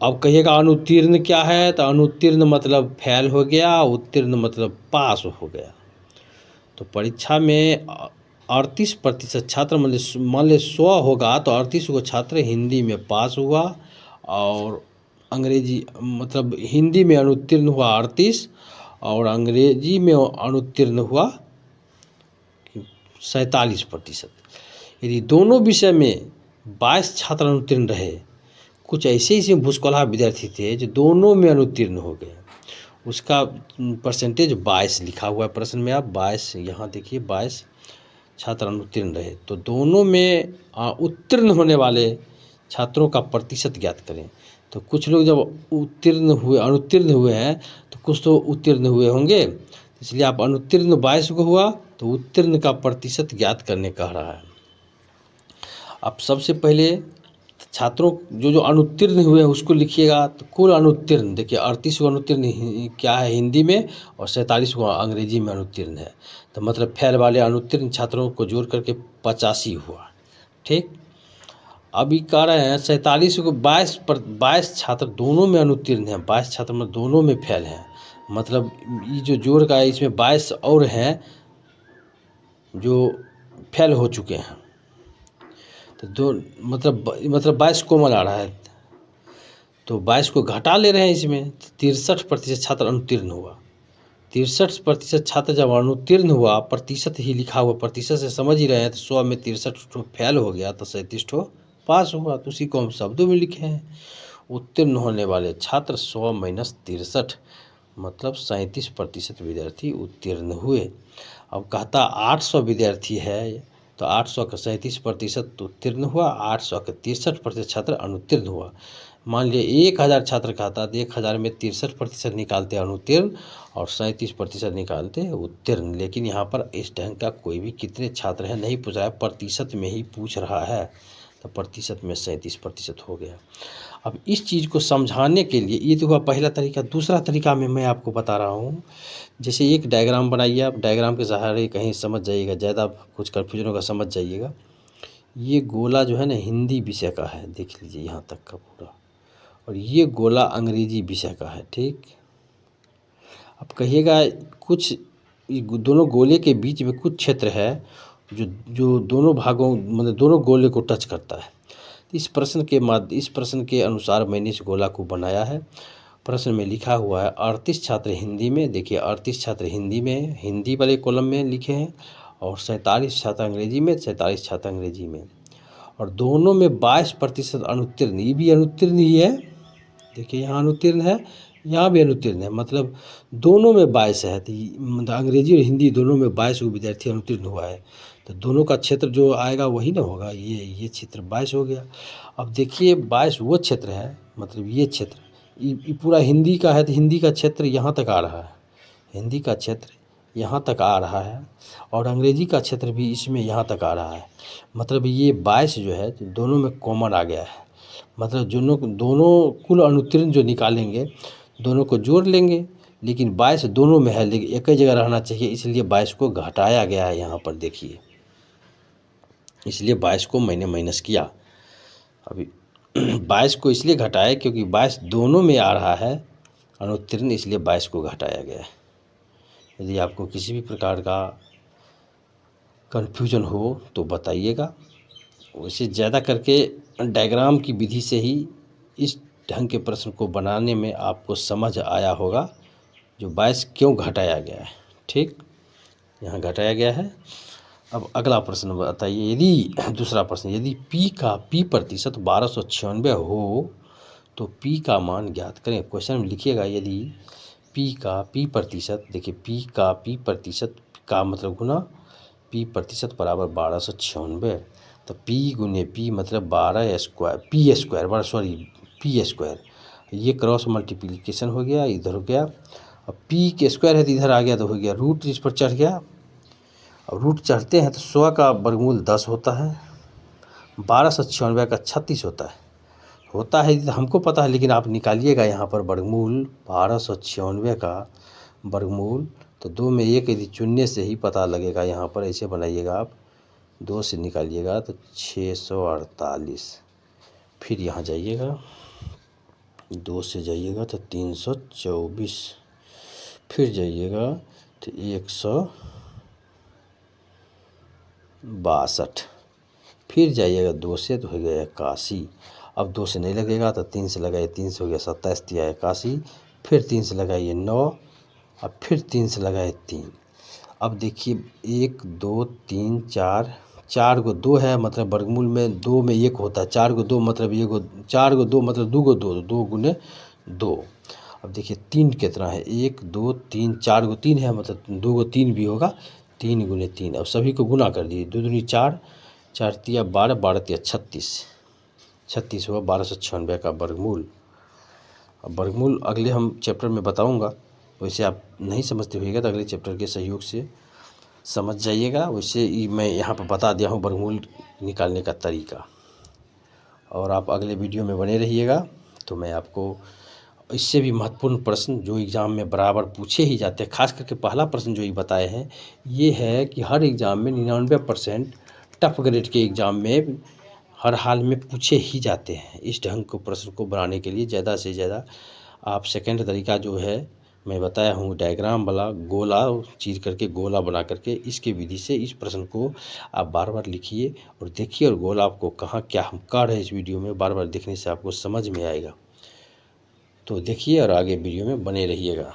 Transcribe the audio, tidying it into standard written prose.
अब कहिएगा अनुत्तीर्ण क्या है, तो अनुत्तीर्ण मतलब फेल हो गया, उत्तीर्ण मतलब पास हो गया। तो परीक्षा में 38% छात्र मान ली 100 होगा तो 38 को छात्र हिंदी में पास हुआ, और अंग्रेजी मतलब हिंदी में अनुत्तीर्ण हुआ 38, और अंग्रेजी में अनुत्तीर्ण हुआ 47%। यदि दोनों विषय में 22 छात्र अनुत्तीर्ण रहे, कुछ ऐसे इसमें भूसकोल्हा विद्यार्थी थे जो दोनों में अनुत्तीर्ण हो गए, उसका परसेंटेज 22 लिखा हुआ है प्रश्न में। आप 22 यहाँ देखिए 22 छात्र अनुत्तीर्ण रहे, तो दोनों में उत्तीर्ण होने वाले छात्रों का प्रतिशत ज्ञात करें। तो कुछ लोग जब अनुत्तीर्ण हुए हैं तो कुछ तो उत्तीर्ण हुए होंगे, इसलिए आप अनुत्तीर्ण 22 को हुआ तो उत्तीर्ण का प्रतिशत ज्ञात करने कह रहा है। अब सबसे पहले छात्रों जो अनुत्तीर्ण हुए हैं उसको लिखिएगा। तो कुल अनुत्तीर्ण देखिए 38 को अनुत्तीर्ण क्या है हिंदी में, और 47 को अंग्रेजी में अनुत्तीर्ण है, तो मतलब फेल वाले अनुत्तीर्ण छात्रों को जोड़ करके 85 हुआ। ठीक, अभी कह रहे हैं 47 को 22 छात्र दोनों में अनुत्तीर्ण हैं, 22 छात्र में दोनों में फेल हैं, मतलब ये जो जोड़ का है इसमें 22 और हैं जो फेल हो चुके हैं। तो दो मतलब 22 कॉमन आ रहा है, तो 22 को घटा ले रहे हैं इसमें, 63% छात्र अनुत्तीर्ण हुआ। 63% छात्र जब अनुत्तीर्ण हुआ, प्रतिशत ही लिखा हुआ, प्रतिशत से समझ ही रहे हैं, तो 100 में 63 फेल हो गया तो 37 पास हुआ। तो उसी को हम शब्दों में लिखे हैं, उत्तीर्ण होने वाले छात्र 100 - 63 मतलब 37% विद्यार्थी उत्तीर्ण हुए। अब कहता 800 विद्यार्थी है, तो 800 का 37% उत्तीर्ण हुआ, 800 का 63% छात्र अनुत्तीर्ण हुआ। मान लिया 1000 छात्र कहता, तो 1000 में 63% निकालते अनुत्तीर्ण और 37% निकालते उत्तीर्ण। लेकिन यहाँ पर इस ढंग का कोई भी कितने छात्र हैं नहीं पूछ रहा है, प्रतिशत में ही पूछ रहा है, तो प्रतिशत में 37% हो गया। अब इस चीज़ को समझाने के लिए, ये तो हुआ पहला तरीका। दूसरा तरीका में मैं आपको बता रहा हूँ, जैसे एक डायग्राम बनाइए, आप डायग्राम के सहारे कहीं समझ जाइएगा, ज़्यादा कुछ कन्फ्यूजन होगा समझ जाइएगा। ये गोला जो है ना हिंदी विषय का है, देख लीजिए यहाँ तक का पूरा, और ये गोला अंग्रेजी विषय का है। ठीक, अब कहिएगा कुछ दोनों गोले के बीच में कुछ क्षेत्र है जो दोनों भागों मतलब दोनों गोले को टच करता है। इस प्रश्न के अनुसार मैंने इस गोला को बनाया है। प्रश्न में लिखा हुआ है 38 छात्र हिंदी में, देखिए 38 छात्र हिंदी में, हिंदी वाले कॉलम में लिखे हैं, और 47 छात्र अंग्रेजी में, 47 छात्र अंग्रेजी में, और दोनों में 22% अनुत्तीर्ण, ये भी अनुत्तीर्ण ही है। देखिए यहाँ अनुत्तीर्ण है, यहाँ भी अनुत्तीर्ण है, मतलब दोनों में 22 है। तो मतलब अंग्रेजी और हिंदी दोनों में 22 विद्यार्थी अनुत्तीर्ण हुआ है, तो दोनों का क्षेत्र जो आएगा वही ना होगा, ये क्षेत्र 22 हो गया। अब देखिए 22 वो क्षेत्र है, मतलब ये क्षेत्र ये पूरा हिंदी का है, तो हिंदी का क्षेत्र यहाँ तक आ रहा है, हिंदी का क्षेत्र यहाँ तक आ रहा है, और अंग्रेजी का क्षेत्र भी इसमें यहाँ तक आ रहा है। मतलब ये 22 जो है दोनों में कॉमन आ गया है, मतलब दोनों कुल अनुत्तीर्ण जो निकालेंगे दोनों को जोड़ लेंगे, लेकिन 22 दोनों में है, लेकिन एक ही जगह रहना चाहिए, इसलिए 22 को घटाया गया है यहाँ पर देखिए, इसलिए 22 को मैंने माइनस किया। अभी 22 को इसलिए घटाया क्योंकि 22 दोनों में आ रहा है अनुत्तीर्ण, इसलिए 22 को घटाया गया है। यदि आपको किसी भी प्रकार का कन्फ्यूजन हो तो बताइएगा। वैसे ज़्यादा करके डायग्राम की विधि से ही इस ढंग के प्रश्न को बनाने में आपको समझ आया होगा, जो 22 क्यों घटाया गया है। ठीक, यहाँ घटाया गया है। अब अगला प्रश्न बताइए, यदि दूसरा प्रश्न, यदि P प्रतिशत 1296 हो तो P का मान ज्ञात करें। क्वेश्चन में लिखिएगा, यदि P प्रतिशत, देखिए P प्रतिशत का मतलब गुना P प्रतिशत बराबर 1296, तो P गुने P मतलब 12 स्क्वायर, P स्क्वायर, ये क्रॉस मल्टीप्लिकेशन हो गया, इधर हो गया। अब P के स्क्वायर है तो इधर आ गया, तो हो गया रूट, इस पर चढ़ गया। अब रूट चढ़ते हैं तो 100 का वर्गमूल 10 होता है, 1296 का 36 होता है तो हमको पता है, लेकिन आप निकालिएगा यहाँ पर वर्गमूल 1296 का वर्गमूल, तो 2 में 1 यदि चुनने से ही पता लगेगा। यहाँ पर ऐसे बनाइएगा, आप 2 से निकालिएगा तो 648, फिर यहाँ जाइएगा 2 से जाइएगा तो 324, फिर जाइएगा तो 162, फिर जाइएगा 2 से तो हो गया 81। अब 2 से नहीं लगेगा तो 3 से लगाइए, 3 से हो गया 27 या 81, फिर 3 से लगाइए 9, अब फिर 3 से लगाइए 3। अब देखिए 1 2 3 4, 4 को 2 है, मतलब वर्गमूल में 2 में 1 होता है, 4 को 2 मतलब 4 को 2 मतलब 2 को 2, 2 गुने 2। अब देखिए 3 कितना है, 1 2 3, 4 को 3 है, मतलब 2 को 3 भी होगा, 3 गुने 3। अब सभी को गुना कर दीजिए, 2 दूनी 4, 4 तिया 12, 12 तिया 36, 36 हुआ 1296 का वर्गमूल। अब वर्गमूल अगले हम चैप्टर में बताऊंगा, वैसे आप नहीं समझते होइएगा तो अगले चैप्टर के सहयोग से समझ जाइएगा। वैसे ही मैं यहाँ पर बता दिया हूँ वर्गमूल निकालने का तरीका, और आप अगले वीडियो में बने रहिएगा। तो मैं आपको इससे भी महत्वपूर्ण प्रश्न जो एग्ज़ाम में बराबर पूछे ही जाते हैं, खास करके पहला प्रश्न जो ये बताए हैं, ये है कि हर एग्ज़ाम में 99% टफ ग्रेड के एग्ज़ाम में हर हाल में पूछे ही जाते हैं। इस ढंग को प्रश्न को बनाने के लिए ज़्यादा से ज़्यादा आप सेकंड तरीका जो है मैं बताया हूँ, डायग्राम वाला गोला चीर करके गोला बना करके, इसके विधि से इस प्रश्न को आप बार बार लिखिए और देखिए, और गोला आपको कहाँ क्या हम कर रहे हैं इस वीडियो में बार बार देखने से आपको समझ में आएगा। तो देखिए और आगे वीडियो में बने रहिएगा।